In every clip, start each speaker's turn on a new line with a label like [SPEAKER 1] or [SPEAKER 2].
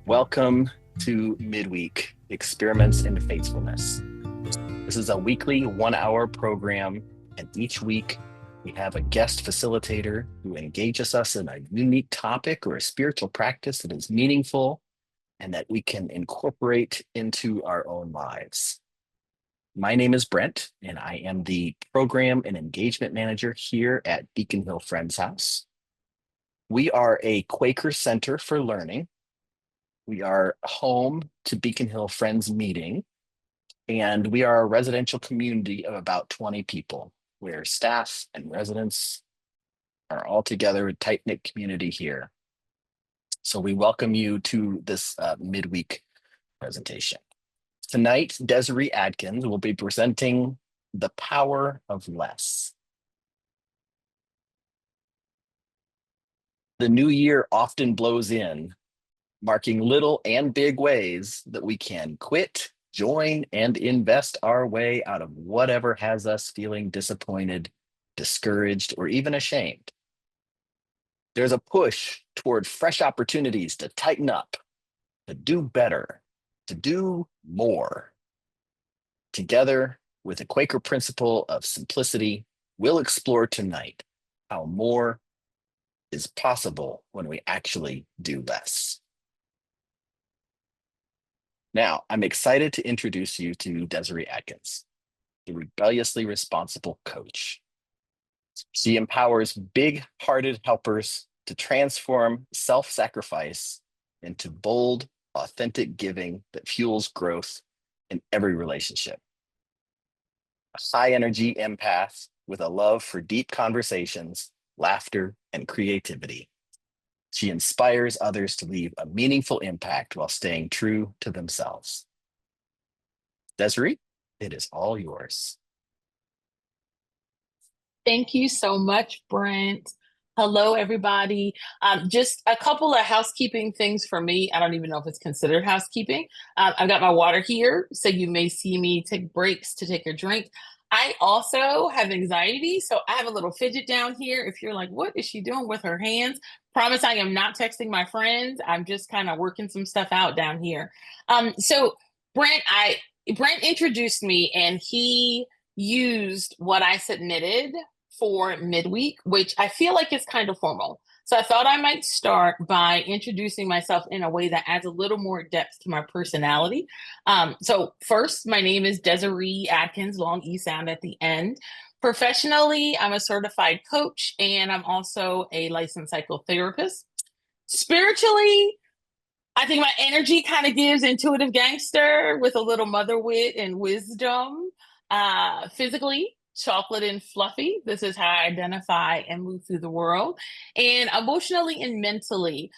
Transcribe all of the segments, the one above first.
[SPEAKER 1] Welcome to Midweek, Experiments in Faithfulness. This is a weekly 1-hour program, and each week we have a guest facilitator who engages us in a unique topic or a spiritual practice that is meaningful and that we can incorporate into our own lives. My name is Brent, and I am the Program and Engagement Manager here at Beacon Hill Friends House. We are a Quaker Center for Learning. We are home to Beacon Hill Friends Meeting, and we are a residential community of about 20 people, where staff and residents are all together, a tight-knit community here. So we welcome you to this midweek presentation. Tonight, Desiree Adkins will be presenting The Power of Less. The new year often blows in, marking little and big ways that we can quit, join, and invest our way out of whatever has us feeling disappointed, discouraged, or even ashamed. There's a push toward fresh opportunities to tighten up, to do better, to do more. Together with a Quaker principle of simplicity, we'll explore tonight how more is possible when we actually do less. Now, I'm excited to introduce you to Desiree Adkins, the Rebelliously Responsible coach. She empowers big-hearted helpers to transform self-sacrifice into bold, authentic giving that fuels growth in every relationship. A high-energy empath with a love for deep conversations, laughter, and creativity. She inspires others to leave a meaningful impact while staying true to themselves. Desiree, it is all yours.
[SPEAKER 2] Thank you so much, Brent. Hello, everybody. Just a couple of housekeeping things for me. I don't even know if it's considered housekeeping. I've got my water here, so you may see me take breaks to take a drink. I also have anxiety, so I have a little fidget down here. If you're like, what is she doing with her hands? Promise I am not texting my friends. I'm just kind of working some stuff out down here. So Brent, Brent introduced me, and he used what I submitted for midweek, which I feel like is kind of formal. So I thought I might start by introducing myself in a way that adds a little more depth to my personality. So first, my name is Desiree Adkins, long E sound at the end. Professionally, I'm a certified coach, and I'm also a licensed psychotherapist. Spiritually, I think my energy kind of gives intuitive gangster with a little mother wit and wisdom. Physically, chocolate and fluffy. This is how I identify and move through the world. And emotionally and mentally,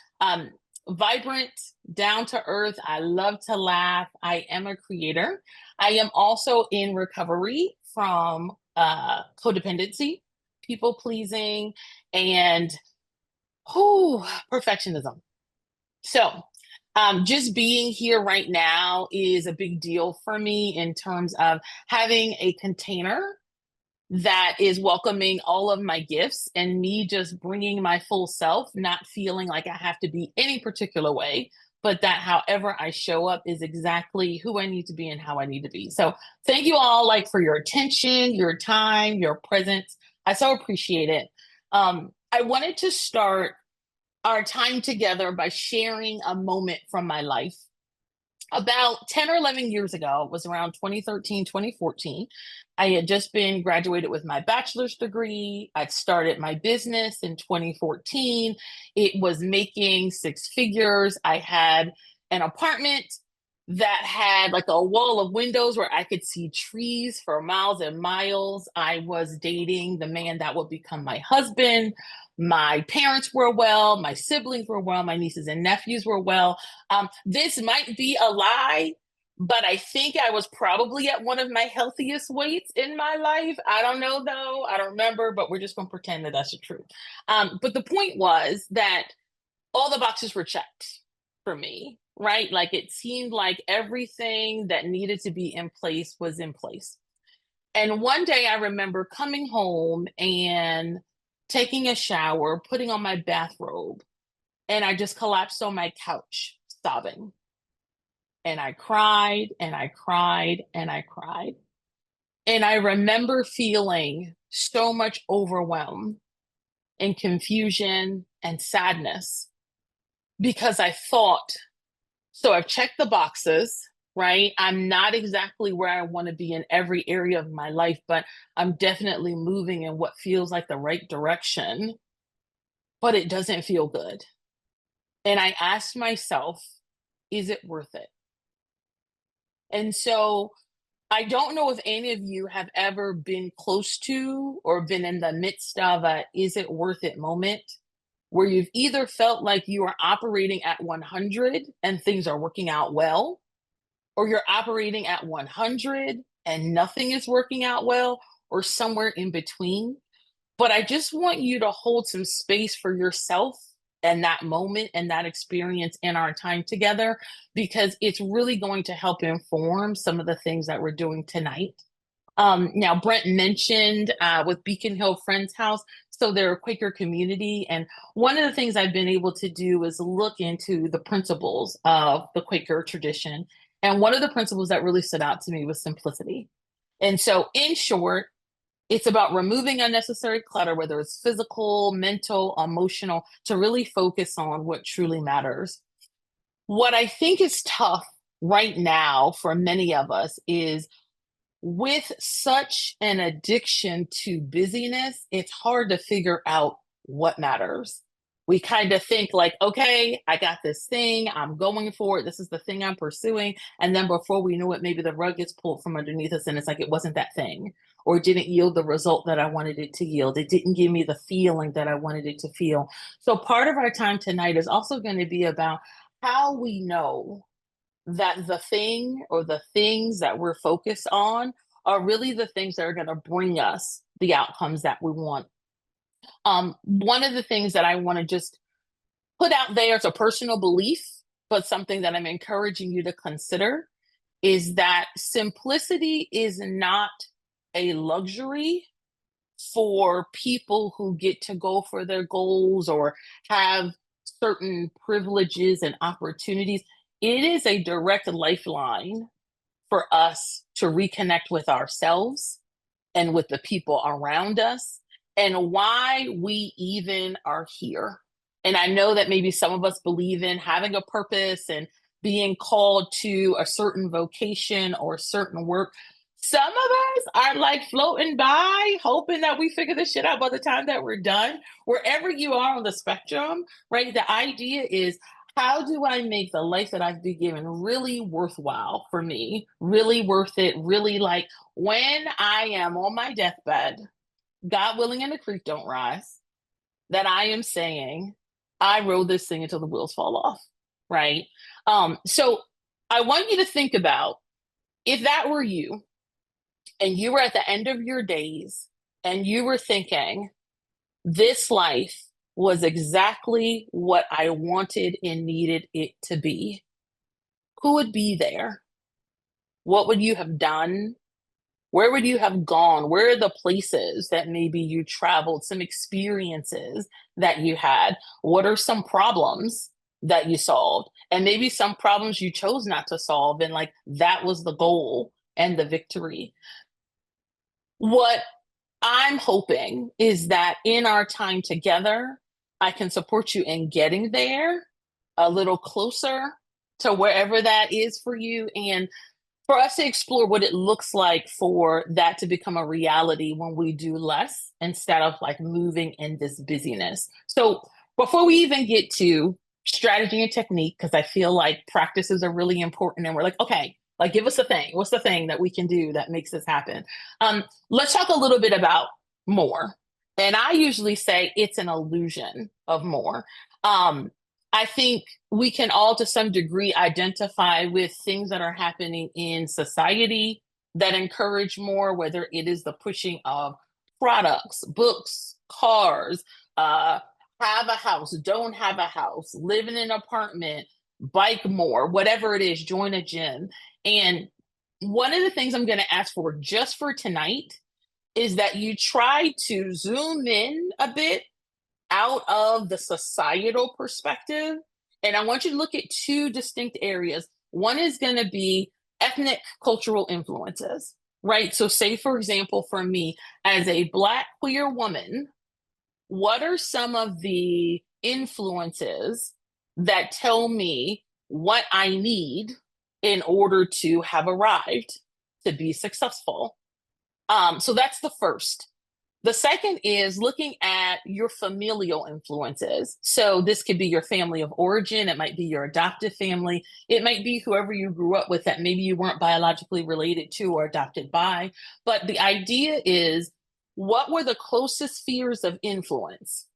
[SPEAKER 2] vibrant, down to earth. I love to laugh. I am a creator. I am also in recovery from codependency, people pleasing, and perfectionism. So, just being here right now is a big deal for me in terms of having a container that is welcoming all of my gifts and me just bringing my full self, not feeling like I have to be any particular way, but that however I show up is exactly who I need to be and how I need to be. So thank you all for your attention, your time, your presence. I so appreciate it. I wanted to start our time together by sharing a moment from my life. About 10 or 11 years ago, it was around 2013, 2014. I had just been graduated with my bachelor's degree. I'd started my business in 2014. It was making six figures. I had an apartment that had a wall of windows where I could see trees for miles and miles. I was dating the man that would become my husband. My parents were well, my siblings were well, my nieces and nephews were well. This might be a lie, but I think I was probably at one of my healthiest weights in my life. I don't know though. I don't remember, but we're just going to pretend that that's the truth. But the point was that all the boxes were checked for me, right? It seemed like everything that needed to be in place was in place. And one day I remember coming home and taking a shower, putting on my bathrobe, and I just collapsed on my couch. sobbing. And I cried and I cried and I cried. And I remember feeling so much overwhelm and confusion and sadness because I thought, so I've checked the boxes, right? I'm not exactly where I want to be in every area of my life, but I'm definitely moving in what feels like the right direction, but it doesn't feel good. And I asked myself, is it worth it? And so I don't know if any of you have ever been close to or been in the midst of a is it worth it moment where you've either felt like you are operating at 100 and things are working out well, or you're operating at 100 and nothing is working out well, or somewhere in between. But I just want you to hold some space for yourself and that moment and that experience in our time together, because it's really going to help inform some of the things that we're doing tonight. Now, Brent mentioned with Beacon Hill Friends House, so they're a Quaker community. And one of the things I've been able to do is look into the principles of the Quaker tradition. And one of the principles that really stood out to me was simplicity. And so, in short, it's about removing unnecessary clutter, whether it's physical, mental, emotional, to really focus on what truly matters. What I think is tough right now for many of us is with such an addiction to busyness, it's hard to figure out what matters. We kind of think like, okay, I got this thing, I'm going for it, this is the thing I'm pursuing. And then before we know it, maybe the rug gets pulled from underneath us and it's like it wasn't that thing, or it didn't yield the result that I wanted it to yield. It didn't give me the feeling that I wanted it to feel. So part of our time tonight is also going to be about how we know that the thing or the things that we're focused on are really the things that are going to bring us the outcomes that we want. One of the things that I want to just put out there as a personal belief, but something that I'm encouraging you to consider, is that simplicity is not a luxury for people who get to go for their goals or have certain privileges and opportunities. It is a direct lifeline for us to reconnect with ourselves and with the people around us and why we even are here. And I know that maybe some of us believe in having a purpose and being called to a certain vocation or certain work. Some of us are like floating by, hoping that we figure this shit out by the time that we're done. Wherever you are on the spectrum, right? The idea is, how do I make the life that I've been given really worthwhile for me, really worth it, really like when I am on my deathbed, God willing and the creek don't rise, that I am saying, I rode this thing until the wheels fall off, right? So I want you to think about if that were you and you were at the end of your days and you were thinking, this life was exactly what I wanted and needed it to be, who would be there? What would you have done? Where would you have gone? Where are the places that maybe you traveled, some experiences that you had? What are some problems that you solved? And maybe some problems you chose not to solve, and like that was the goal and the victory. What I'm hoping is that in our time together, I can support you in getting there a little closer to wherever that is for you, and for us to explore what it looks like for that to become a reality when we do less instead of like moving in this busyness. So before we even get to strategy and technique, because I feel like practices are really important and we're like, okay, like give us a thing. What's the thing that we can do that makes this happen? Let's talk a little bit about more. And I usually say it's an illusion of more. I think we can all, to some degree, identify with things that are happening in society that encourage more, whether it is the pushing of products, books, cars, have a house, don't have a house, live in an apartment, bike more, whatever it is, join a gym. And one of the things I'm going to ask for just for tonight is that you try to zoom in a bit out of the societal perspective And I want you to look at two distinct areas. One is going to be ethnic cultural influences, right? So, say, for example, for me, as a Black queer woman, what are some of the influences that tell me what I need in order to have arrived to be successful? So that's the first. The second is looking at your familial influences. So this could be your family of origin, it might be your adoptive family, it might be whoever you grew up with that maybe you weren't biologically related to or adopted by. But the idea is, what were the closest spheres of influence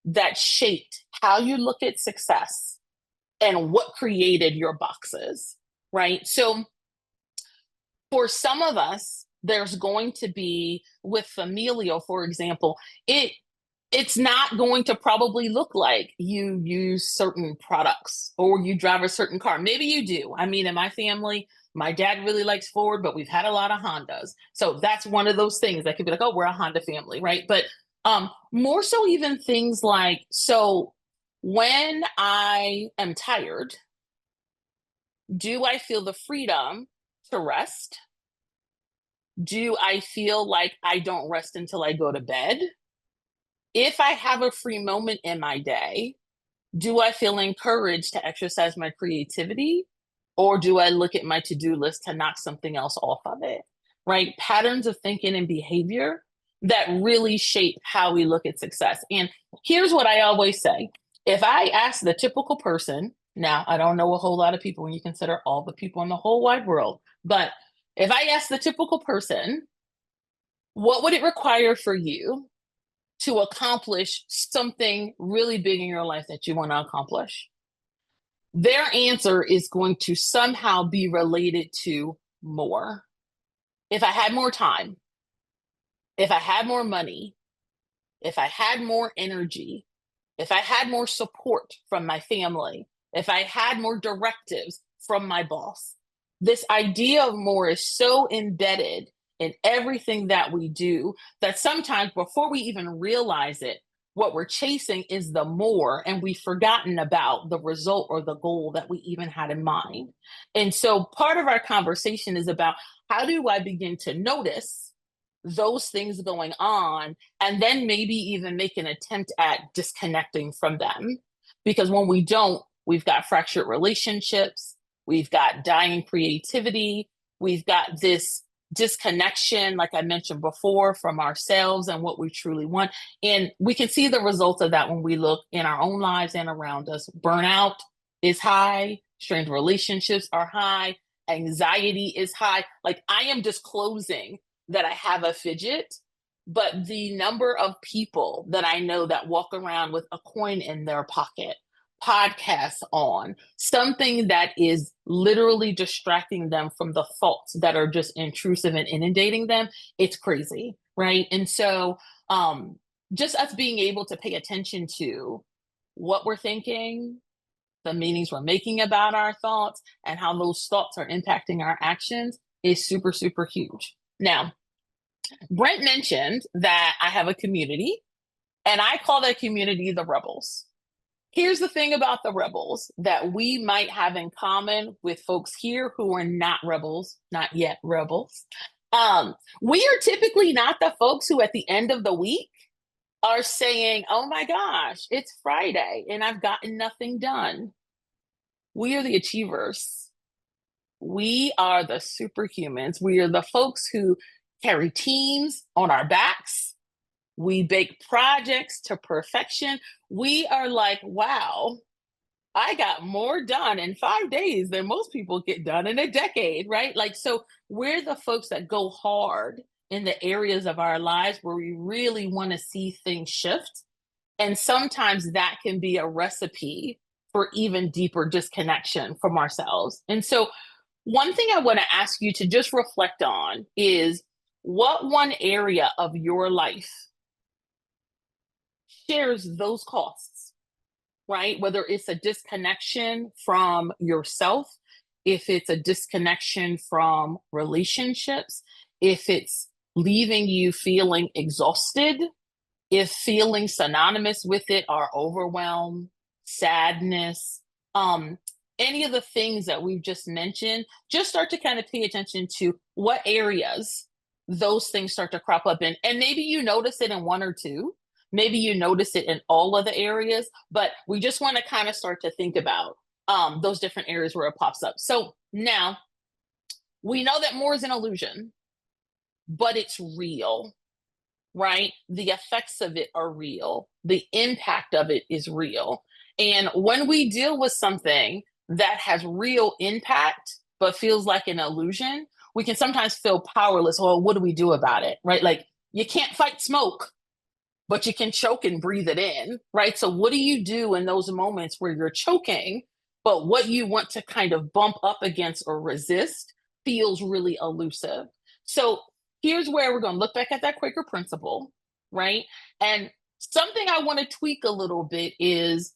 [SPEAKER 2] that shaped how you look at success and what created your boxes, right? So for some of us, there's going to be with familial, for example, it's not going to probably look like you use certain products or you drive a certain car. Maybe you do. I mean, in my family, my dad really likes Ford, but we've had a lot of Hondas. So that's one of those things that could be like, oh, we're a Honda family, right? But more so even things like, so when I am tired, do I feel the freedom to rest? Do I feel like I don't rest until I go to bed? If I have a free moment in my day, do I feel encouraged to exercise my creativity? Or do I look at my to do list to knock something else off of it? Right? Patterns of thinking and behavior that really shape how we look at success. And here's what I always say, if I ask the typical person, now I don't know a whole lot of people when you consider all the people in the whole wide world, but if I ask the typical person, what would it require for you to accomplish something really big in your life that you want to accomplish? Their answer is going to somehow be related to more. If I had more time, if I had more money, if I had more energy, if I had more support from my family, if I had more directives from my boss. This idea of more is so embedded in everything that we do that sometimes before we even realize it, what we're chasing is the more, and we've forgotten about the result or the goal that we even had in mind. And so part of our conversation is about, how do I begin to notice those things going on and then maybe even make an attempt at disconnecting from them? Because when we don't, we've got fractured relationships, we've got dying creativity, we've got this disconnection, like I mentioned before, from ourselves and what we truly want. And we can see the results of that when we look in our own lives and around us. Burnout is high, strained relationships are high, anxiety is high. Like, I am disclosing that I have a fidget, but the number of people that I know that walk around with a coin in their pocket, podcasts on, something that is literally distracting them from the thoughts that are just intrusive and inundating them, it's crazy, right? And so just us being able to pay attention to what we're thinking, the meanings we're making about our thoughts, and how those thoughts are impacting our actions is super, super huge. Now, Brent mentioned that I have a community, and I call that community the Rebels. Here's the thing about the Rebels that we might have in common with folks here who are not rebels, not yet rebels. We are typically not the folks who at the end of the week are saying, oh my gosh, it's Friday and I've gotten nothing done. We are the achievers. We are the superhumans. We are the folks who carry teams on our backs. We bake projects to perfection. We are like, wow, I got more done in 5 days than most people get done in a decade, right? Like, so we're the folks that go hard in the areas of our lives where we really want to see things shift. And sometimes that can be a recipe for even deeper disconnection from ourselves. And so one thing I want to ask you to just reflect on is, what one area of your life shares those costs, right? Whether it's a disconnection from yourself, if it's a disconnection from relationships, if it's leaving you feeling exhausted, if feelings synonymous with it are overwhelm, sadness, any of the things that we've just mentioned, just start to kind of pay attention to what areas those things start to crop up in. And maybe you notice it in one or two, maybe you notice it in all of the areas, but we just want to kind of start to think about those different areas where it pops up. So now we know that more is an illusion, but it's real, right? The effects of it are real. The impact of it is real. And when we deal with something that has real impact, but feels like an illusion, we can sometimes feel powerless. Well, what do we do about it, right? Like you can't fight smoke, but you can choke and breathe it in, right? So what do you do in those moments where you're choking, but what you want to kind of bump up against or resist feels really elusive? So here's where we're going to look back at that Quaker principle, right? And something I want to tweak a little bit is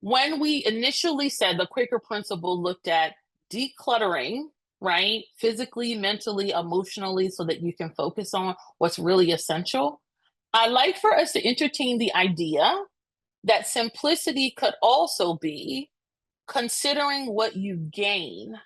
[SPEAKER 2] when we initially said the Quaker principle looked at decluttering, right? Physically, mentally, emotionally, so that you can focus on what's really essential. I like for us to entertain the idea that simplicity could also be considering what you gain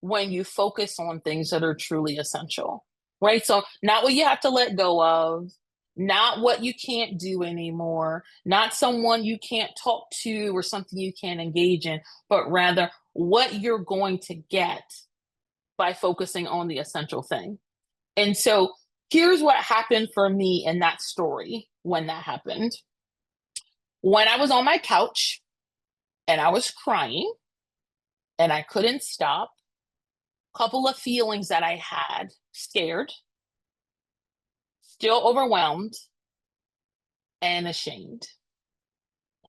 [SPEAKER 2] when you focus on things that are truly essential, right? So, not what you have to let go of, not what you can't do anymore, not someone you can't talk to or something you can't engage in, but rather what you're going to get by focusing on the essential thing. And so, here's what happened for me in that story when that happened. When I was on my couch and I was crying and I couldn't stop, couple of feelings that I had: scared, still overwhelmed, and ashamed.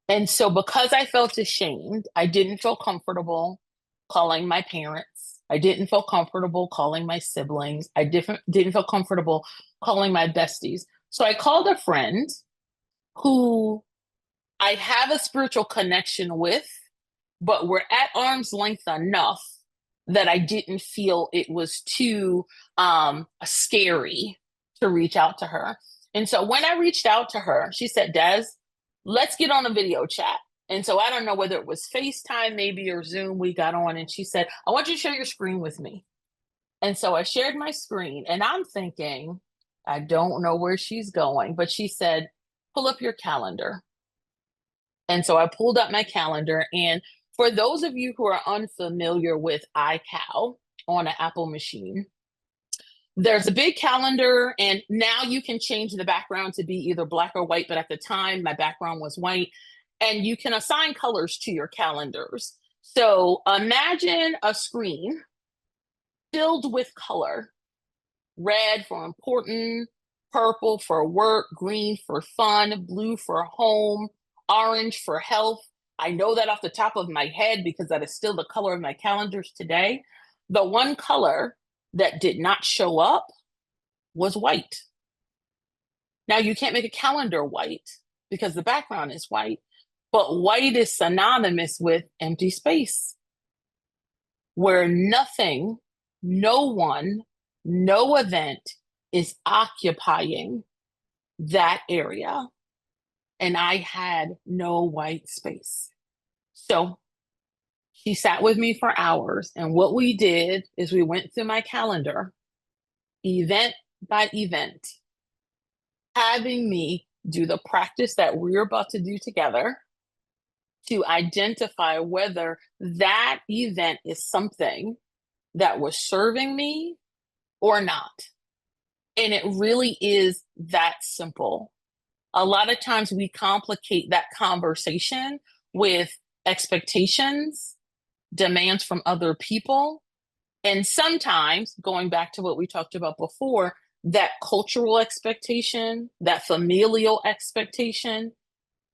[SPEAKER 2] And so, because I felt ashamed, I didn't feel comfortable calling my parents. I didn't feel comfortable calling my siblings. I didn't feel comfortable calling my besties. So I called a friend who I have a spiritual connection with, but we're at arm's length enough that I didn't feel it was too scary to reach out to her. And so when I reached out to her, she said, Des, let's get on a video chat. And so I don't know whether it was FaceTime maybe or Zoom we got on. And she said, I want you to share your screen with me. And so I shared my screen and I'm thinking, I don't know where she's going, but she said, pull up your calendar. And so I pulled up my calendar. And for those of you who are unfamiliar with iCal on an Apple machine, there's a big calendar, and now you can change the background to be either black or white. But at the time, my background was white, and you can assign colors to your calendars. So imagine a screen filled with color: red for important, purple for work, green for fun, blue for home, orange for health. I know that off the top of my head because that is still the color of my calendars today. The one color that did not show up was white. Now, you can't make a calendar white because the background is white, but white is synonymous with empty space, where nothing, no one, no event is occupying that area. And I had no white space. So she sat with me for hours. And what we did is we went through my calendar, event by event, having me do the practice that we're about to do together to identify whether that event is something that was serving me or not. And it really is that simple. A lot of times we complicate that conversation with expectations, demands from other people, and sometimes, going back to what we talked about before, that cultural expectation, that familial expectation.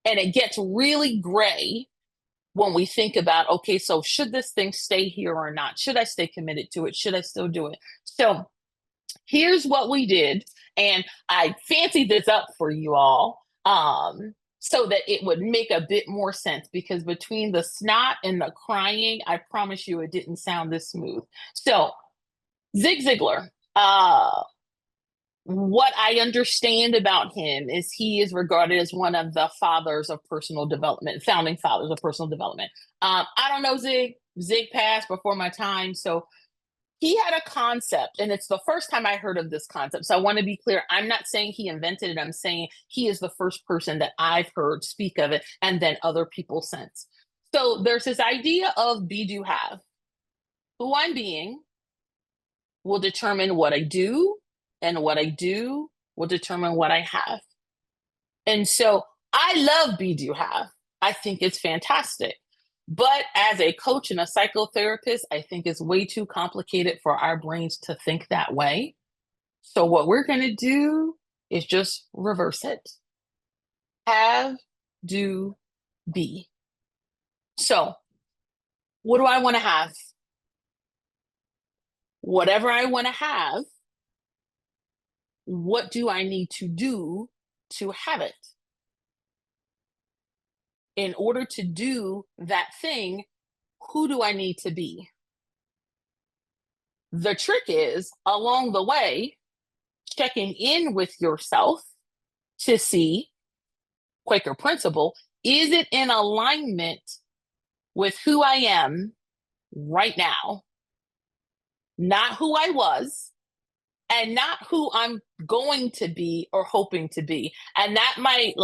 [SPEAKER 2] And it gets really gray when we think about, okay, so should this thing stay here or not? Should I stay committed to it? Should I still do it? So here's what we did. And I fancied this up for you all so that it would make a bit more sense, because between the snot and the crying, I promise you it didn't sound this smooth. So Zig Ziglar what I understand about him is he is regarded as one of the fathers of personal development, founding fathers of personal development. I don't know Zig. Zig passed before my time. So he had a concept, and it's the first time I heard of this concept. So I want to be clear. I'm not saying he invented it. I'm saying he is the first person that I've heard speak of it, and then other people since. So there's this idea of be, do, have. Who I'm being will determine what I do, and what I do will determine what I have. And so I love be, do, have. I think it's fantastic. But as a coach and a psychotherapist, I think it's way too complicated for our brains to think that way. So what we're going to do is just reverse it. Have, do, be. So what do I want to have? Whatever I want to have, what do I need to do to have it? In order to do that thing, who do I need to be? The trick is along the way, checking in with yourself to see, Quaker principle, is it in alignment with who I am right now? Not who I was, and not who I'm going to be or hoping to be. And that might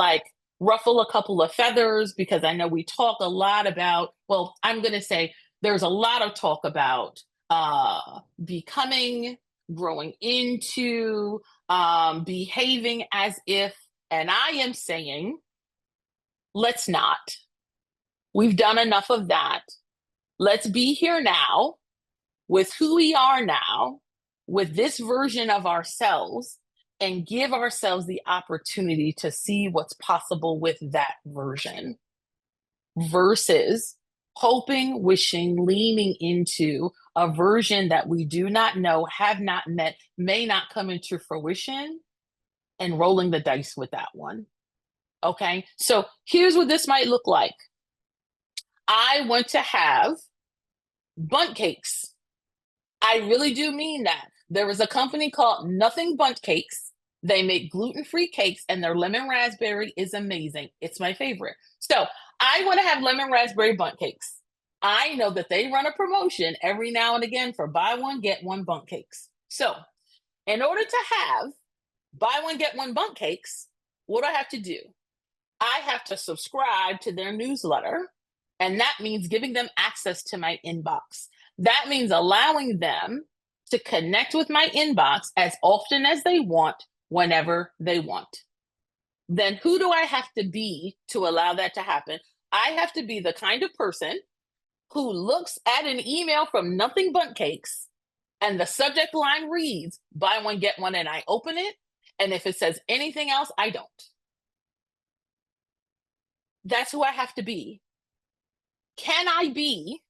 [SPEAKER 2] ruffle a couple of feathers because I know we talk a lot about, well, I'm going to say there's a lot of talk about becoming, growing into, behaving as if, and I am saying, let's not. We've done enough of that. Let's be here now with who we are now, with this version of ourselves, and give ourselves the opportunity to see what's possible with that version versus hoping, wishing, leaning into a version that we do not know, have not met, may not come into fruition, and rolling the dice with that one. Okay, so here's what this might look like. I want to have bundt cakes. I really do mean that. There is a company called Nothing Bundt Cakes. They make gluten-free cakes, and their lemon raspberry is amazing. It's my favorite. So I want to have lemon raspberry bundt cakes. I know that they run a promotion every now and again for buy one, get one bundt cakes. So in order to have buy one, get one bundt cakes, what do I have to do? I have to subscribe to their newsletter, and that means giving them access to my inbox. That means allowing them to connect with my inbox as often as they want, whenever they want. Then who do I have to be to allow that to happen? I have to be the kind of person who looks at an email from Nothing Bundt Cakes and the subject line reads, buy one, get one, and I open it. And if it says anything else, I don't. That's who I have to be. Can I be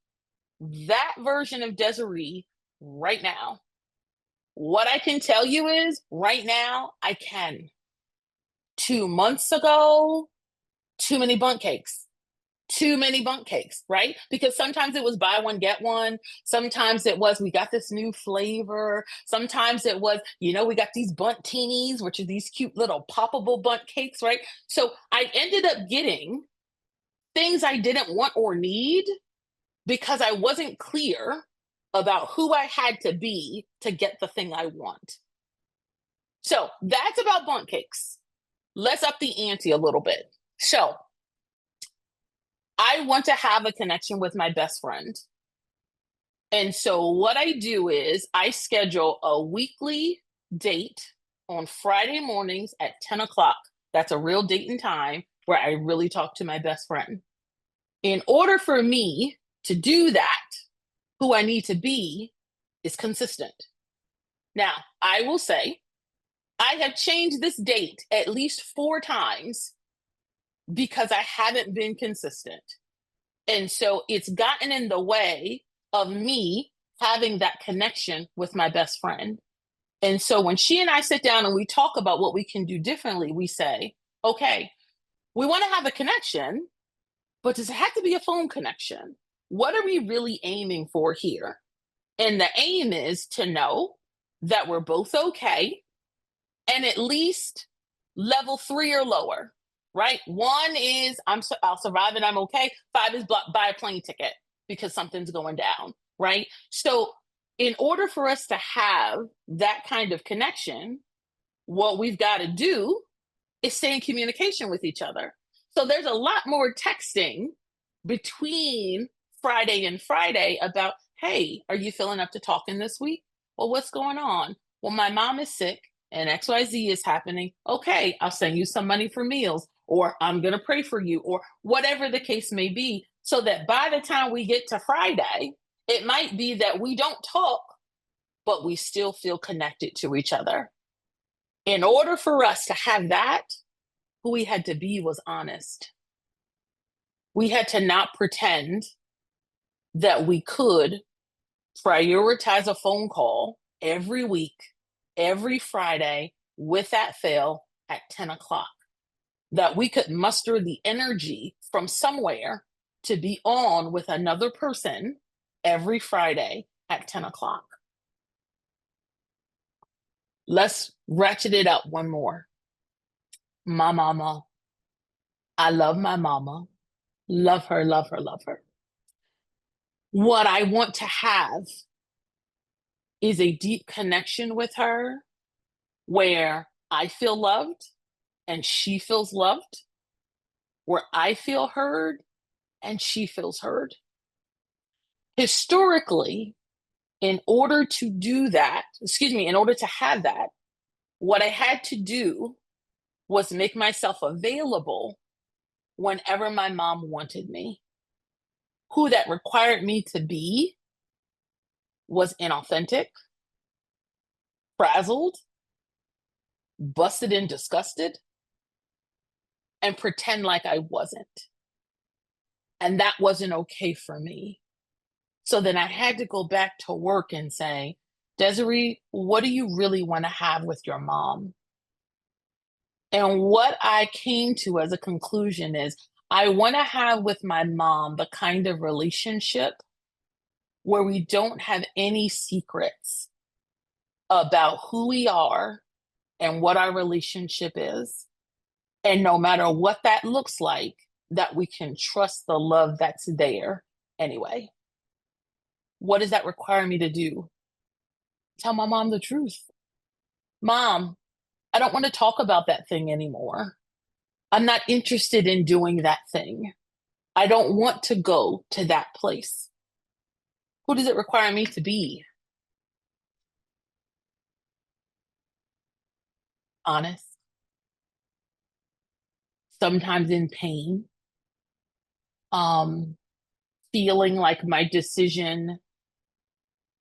[SPEAKER 2] that version of Desiree right now? What I can tell you is right now, I can. 2 months ago, too many bundt cakes. Too many bundt cakes, right? Because sometimes it was buy one, get one. Sometimes it was, we got this new flavor. Sometimes it was, we got these bundt-teenies, which are these cute little poppable bundt cakes, right? So I ended up getting things I didn't want or need because I wasn't clear about who I had to be to get the thing I want. So that's about bundt cakes. Let's up the ante a little bit. So I want to have a connection with my best friend. And so what I do is I schedule a weekly date on Friday mornings at 10 o'clock. That's a real date and time where I really talk to my best friend. In order for me to do that, who I need to be is consistent. Now, I will say, I have changed this date at least 4 times because I haven't been consistent. And so it's gotten in the way of me having that connection with my best friend. And so when she and I sit down and we talk about what we can do differently, we say, okay, we want to have a connection, but does it have to be a phone connection? What are we really aiming for here? And the aim is to know that we're both okay and at least level 3 or lower, right? 1 is I'll survive and I'm okay. 5 is buy a plane ticket because something's going down, right? So in order for us to have that kind of connection, what we've got to do is stay in communication with each other. So there's a lot more texting between Friday and Friday about, hey, are you feeling up to talking this week? Well, what's going on? Well, my mom is sick and XYZ is happening. Okay, I'll send you some money for meals, or I'm going to pray for you, or whatever the case may be. So that by the time we get to Friday, it might be that we don't talk, but we still feel connected to each other. In order for us to have that, who we had to be was honest. We had to not pretend that we could prioritize a phone call every week, every Friday, with that fail at 10 o'clock. That we could muster the energy from somewhere to be on with another person every Friday at 10 o'clock. Let's ratchet it up one more. My mama. I love my mama. Love her, love her, love her. What I want to have is a deep connection with her where I feel loved and she feels loved, where I feel heard and she feels heard. Historically, in order to do that, in order to have that, what I had to do was make myself available whenever my mom wanted me. Who that required me to be was inauthentic, frazzled, busted and disgusted, and pretend like I wasn't. And that wasn't okay for me. So then I had to go back to work and say, Desiree, what do you really want to have with your mom? And what I came to as a conclusion is I want to have with my mom the kind of relationship where we don't have any secrets about who we are and what our relationship is. And no matter what that looks like, that we can trust the love that's there anyway. What does that require me to do? Tell my mom the truth. Mom, I don't want to talk about that thing anymore. I'm not interested in doing that thing. I don't want to go to that place. Who does it require me to be? Honest, sometimes in pain, um, feeling like my decision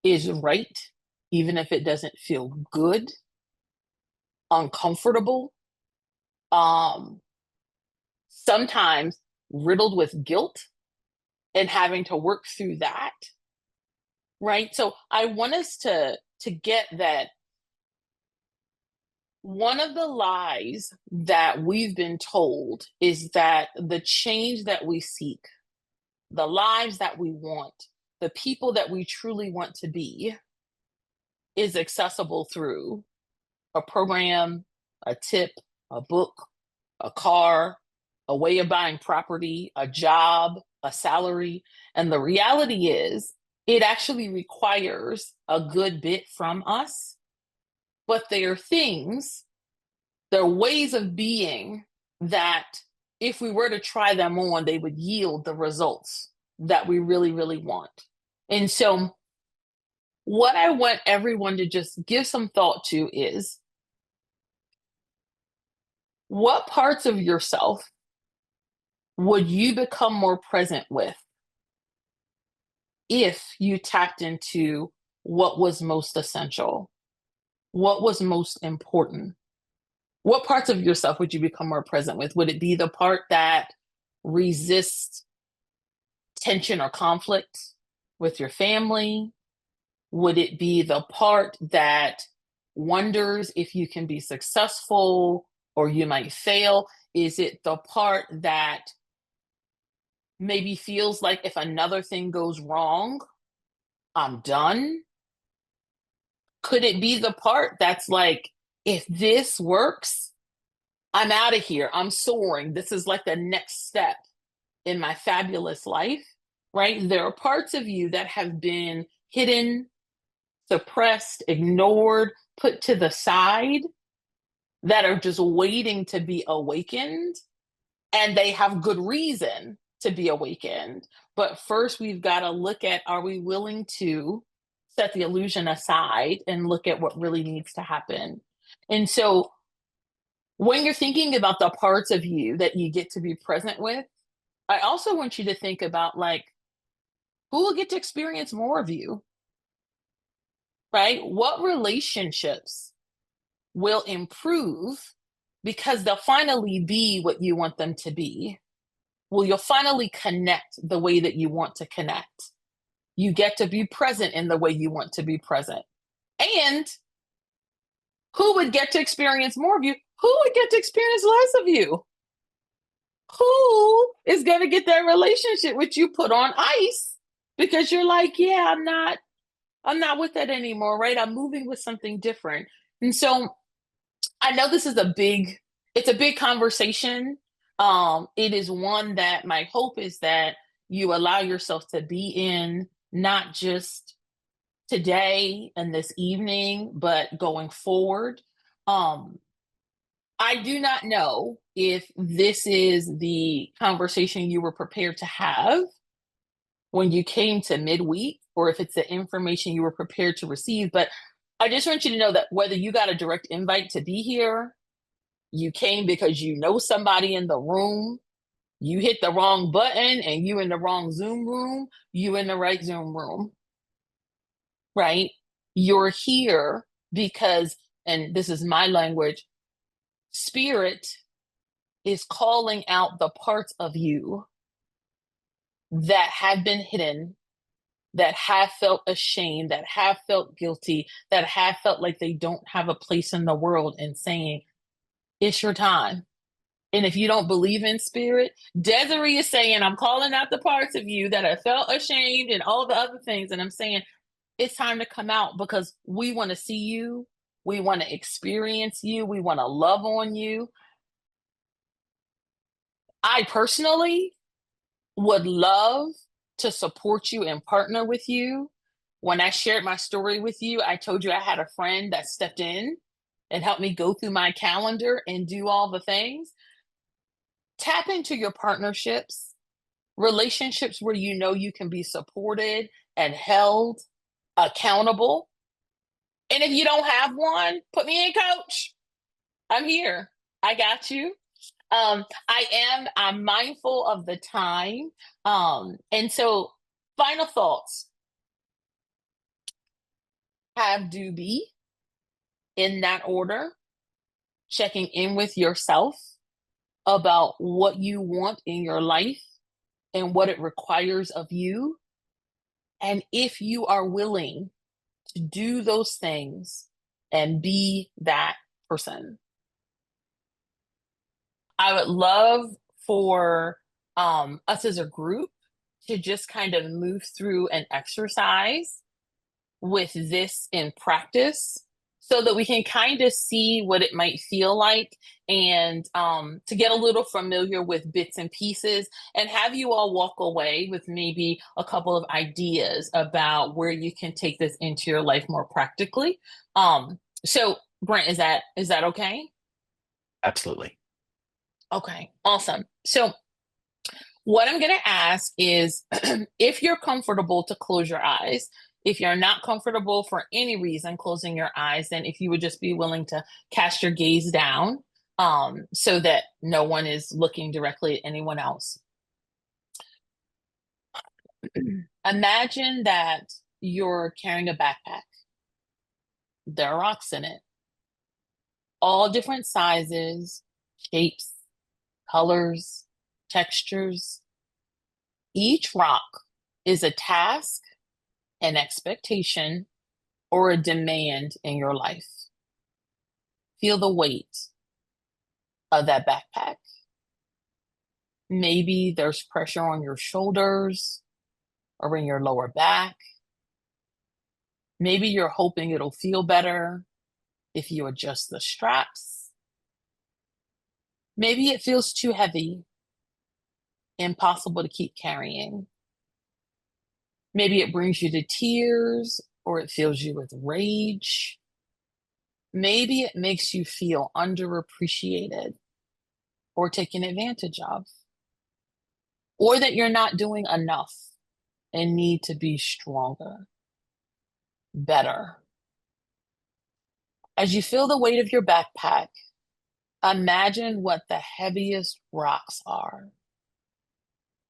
[SPEAKER 2] is right, even if it doesn't feel good, uncomfortable, um, sometimes riddled with guilt and having to work through that. Right. So I want us to get that one of the lies that we've been told is that the change that we seek, the lives that we want, the people that we truly want to be is accessible through a program, a tip, a book, a car, a way of buying property, a job, a salary. And the reality is, it actually requires a good bit from us, but there are things, there are ways of being that if we were to try them on, they would yield the results that we really, really want. And so, what I want everyone to just give some thought to is what parts of yourself would you become more present with if you tapped into what was most essential, what was most important? What parts of yourself would you become more present with? Would it be the part that resists tension or conflict with your family? Would it be the part that wonders if you can be successful or you might fail? Is it the part that maybe feels like if another thing goes wrong, I'm done? Could it be the part that's like, if this works, I'm out of here. I'm soaring. This is like the next step in my fabulous life, right? There are parts of you that have been hidden, suppressed, ignored, put to the side that are just waiting to be awakened. And they have good reason to be awakened. But first, we've got to look at, are we willing to set the illusion aside and look at what really needs to happen? And so when you're thinking about the parts of you that you get to be present with, I also want you to think about like, who will get to experience more of you, right? What relationships will improve because they'll finally be what you want them to be? Well, you'll finally connect the way that you want to connect. You get to be present in the way you want to be present. And who would get to experience more of you? Who would get to experience less of you? Who is going to get that relationship with you put on ice because you're like, yeah, I'm not with that anymore, right? I'm moving with something different. And so I know this is it's a big conversation. It is one that my hope is that you allow yourself to be in, not just today and this evening, but going forward. Um, I do not know if this is the conversation you were prepared to have when you came to midweek, or if it's the information you were prepared to receive. But I just want you to know that whether you got a direct invite to be here, you came because you know somebody in the room, you hit the wrong button and you in the wrong Zoom room, you in the right Zoom room, right? You're here because, and this is my language, spirit is calling out the parts of you that have been hidden, that have felt ashamed, that have felt guilty, that have felt like they don't have a place in the world, and saying, it's your time. And if you don't believe in spirit, Desiree is saying, I'm calling out the parts of you that have felt ashamed and all the other things. And I'm saying, it's time to come out because we want to see you. We want to experience you. We want to love on you. I personally would love to support you and partner with you. When I shared my story with you, I told you I had a friend that stepped in and helped me go through my calendar and do all the things. Tap into your partnerships, relationships where you know you can be supported and held accountable. And if you don't have one, put me in, coach. I'm here. I got you. I'm mindful of the time. And so final thoughts, have, do, be in that order, checking in with yourself about what you want in your life and what it requires of you. And if you are willing to do those things and be that person. I would love for us as a group to just kind of move through an exercise with this in practice so that we can kind of see what it might feel like, and to get a little familiar with bits and pieces, and have you all walk away with maybe a couple of ideas about where you can take this into your life more practically. So Brent, is that okay?
[SPEAKER 1] Absolutely.
[SPEAKER 2] Okay, awesome. So what I'm going to ask is if you're comfortable to close your eyes. If you're not comfortable for any reason closing your eyes, then if you would just be willing to cast your gaze down, so that no one is looking directly at anyone else. Imagine that you're carrying a backpack. There are rocks in it, all different sizes, shapes, colors, textures. Each rock is a task, an expectation, or a demand in your life. Feel the weight of that backpack. Maybe there's pressure on your shoulders or in your lower back. Maybe you're hoping it'll feel better. if you adjust the straps, maybe it feels too heavy, impossible to keep carrying. Maybe it brings you to tears or it fills you with rage. Maybe it makes you feel underappreciated or taken advantage of, or that you're not doing enough and need to be stronger, better. As you feel the weight of your backpack, imagine what the heaviest rocks are,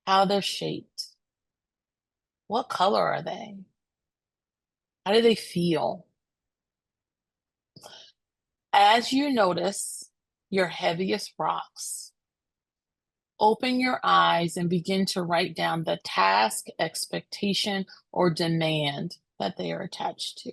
[SPEAKER 2] how they're shaped, what color are they, how do they feel? As you notice your heaviest rocks, open your eyes and begin to write down the task, expectation, or demand that they are attached to.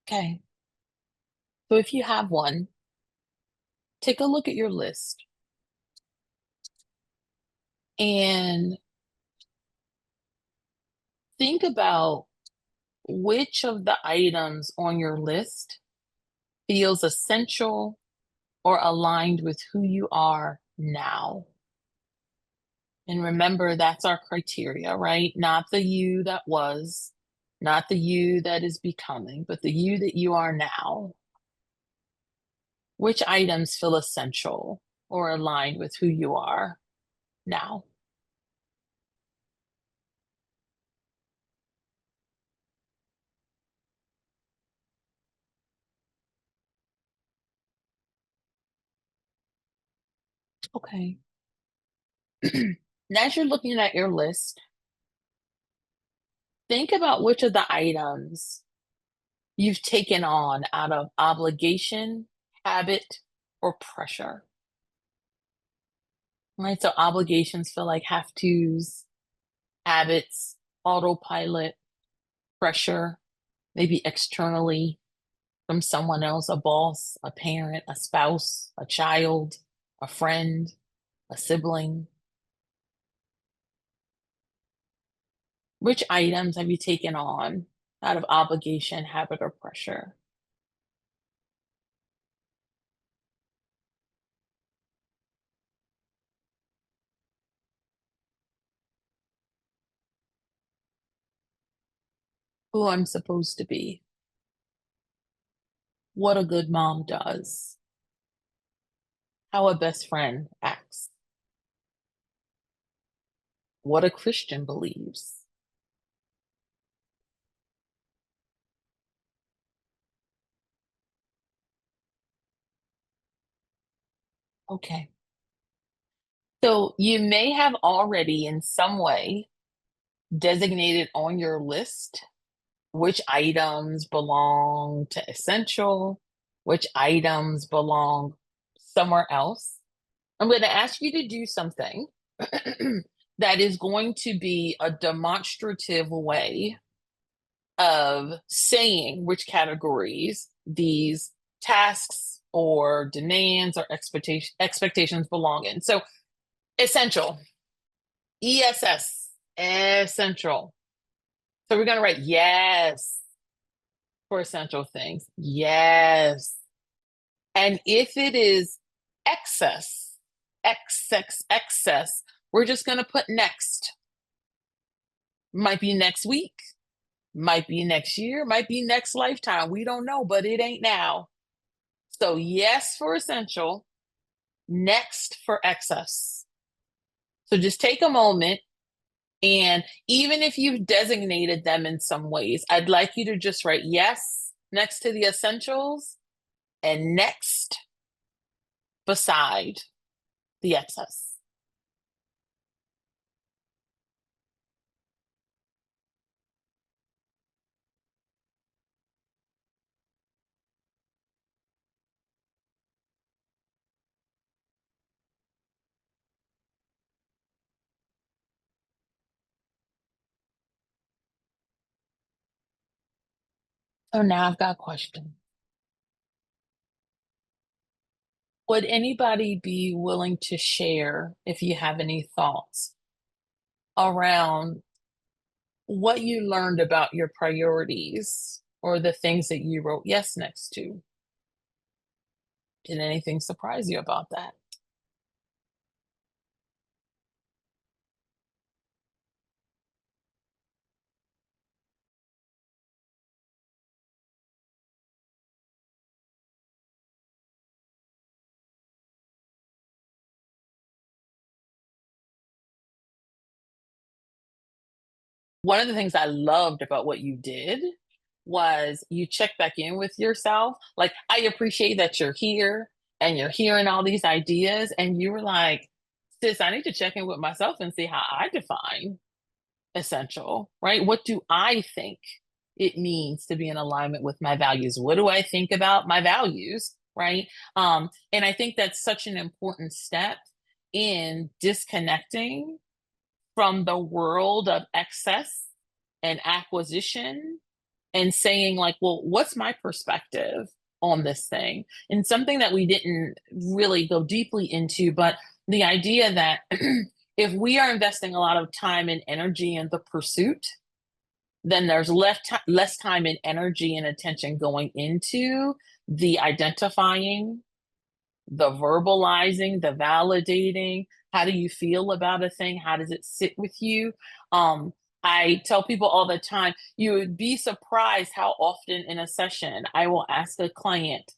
[SPEAKER 2] Okay. So if you have one, take a look at your list and think about which of the items on your list feels essential or aligned with who you are now. And remember, that's our criteria, right? Not the you that was, not the you that is becoming, but the you that you are now. Which items feel essential or aligned with who you are now? Okay. And as you're looking at your list, think about which of the items you've taken on out of obligation, habit, or pressure. Right? So obligations feel like have tos, habits, autopilot, pressure, maybe externally from someone else, a boss, a parent, a spouse, a child, a friend, a sibling. Which items have you taken on out of obligation, habit, or pressure? Who I'm supposed to be, what a good mom does, how a best friend acts, what a Christian believes. Okay. So you may have already, in some way, designated on your list which items belong to essential, which items belong somewhere else. I'm going to ask you to do something that is going to be a demonstrative way of saying which categories these tasks or demands or expectations belong in. So, essential, ESS, essential. So, we're going to write yes for essential things. Yes. And if it is excess, we're just going to put next. Might be next week, might be next year, might be next lifetime. We don't know, but it ain't now. So, yes for essential, next for excess. So, just take a moment. And even if you've designated them in some ways, I'd like you to just write yes next to the essentials and next beside the excess. So now I've got a question. Would anybody be willing to share if you have any thoughts around what you learned about your priorities or the things that you wrote yes next to? Did anything surprise you about that? One of the things I loved about what you did was you check back in with yourself. Like, I appreciate that you're here and you're hearing all these ideas. And you were like, sis, I need to check in with myself and see how I define essential, right? What do I think it means to be in alignment with my values? What do I think about my values, right? And I think that's such an important step in disconnecting from the world of excess and acquisition and saying, like, well, what's my perspective on this thing? And something that we didn't really go deeply into, but the idea that if we are investing a lot of time and energy in the pursuit, then there's less time and energy and attention going into the identifying, the verbalizing, the validating. How do you feel about a thing? How does it sit with you? Um, I tell people all the time, you would be surprised how often in a session I will ask a client,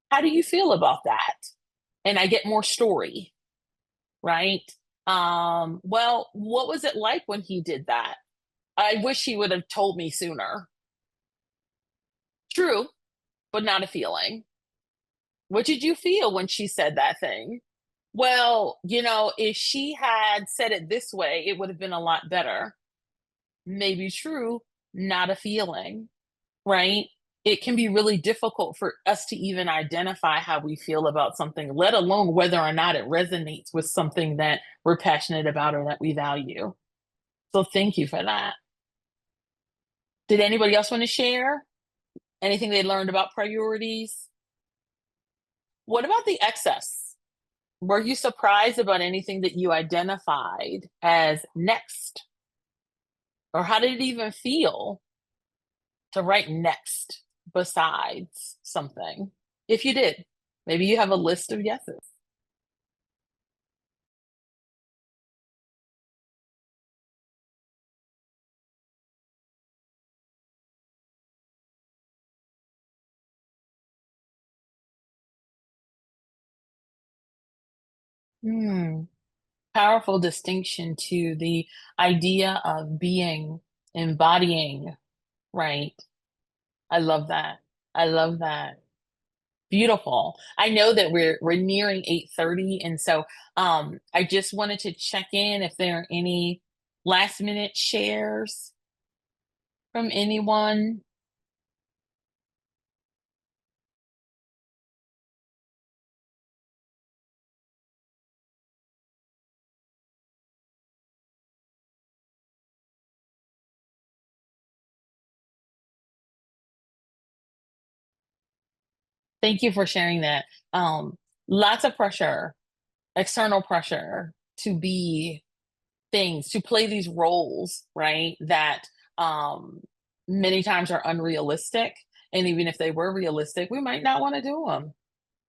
[SPEAKER 2] how do you feel about that? And I get more story, right? Well, what was it like when he did that? I wish he would have told me sooner. True, but not a feeling. What did you feel when she said that thing? Well, if she had said it this way, it would have been a lot better. Maybe true, not a feeling, right? It can be really difficult for us to even identify how we feel about something, let alone whether or not it resonates with something that we're passionate about or that we value. So thank you for that. Did anybody else want to share anything they learned about priorities? What about the excess? Were you surprised about anything that you identified as next? Or how did it even feel to write next besides something? If you did, maybe you have a list of yeses. Hmm. Powerful distinction to the idea of being, embodying, right? I love that. I love that. Beautiful. I know that we're nearing 8:30, and so I just wanted to check in if there are any last minute shares from anyone. Thank you for sharing that. Lots of pressure, external pressure to be things, to play these roles, right? That um, many times are unrealistic. And even if they were realistic, we might not want to do them,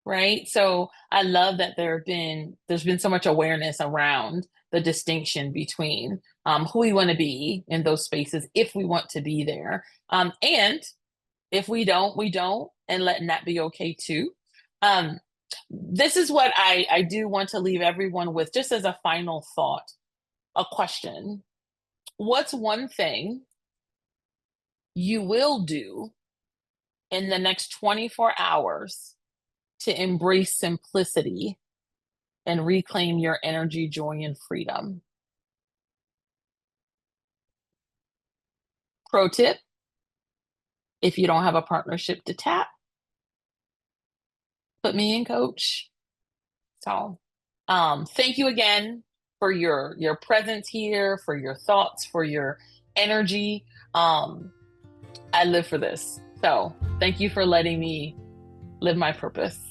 [SPEAKER 2] right? So I love that there's been so much awareness around the distinction between who we want to be in those spaces if we want to be there, and if we don't, we don't, and letting that be okay too. Um, this is what I do want to leave everyone with, just as a final thought, a question. What's one thing you will do in the next 24 hours to embrace simplicity and reclaim your energy, joy, and freedom? Pro tip, if you don't have a partnership to tap, put me in, coach. So thank you again for your presence here, for your thoughts, for your energy. I live for this. So thank you for letting me live my purpose.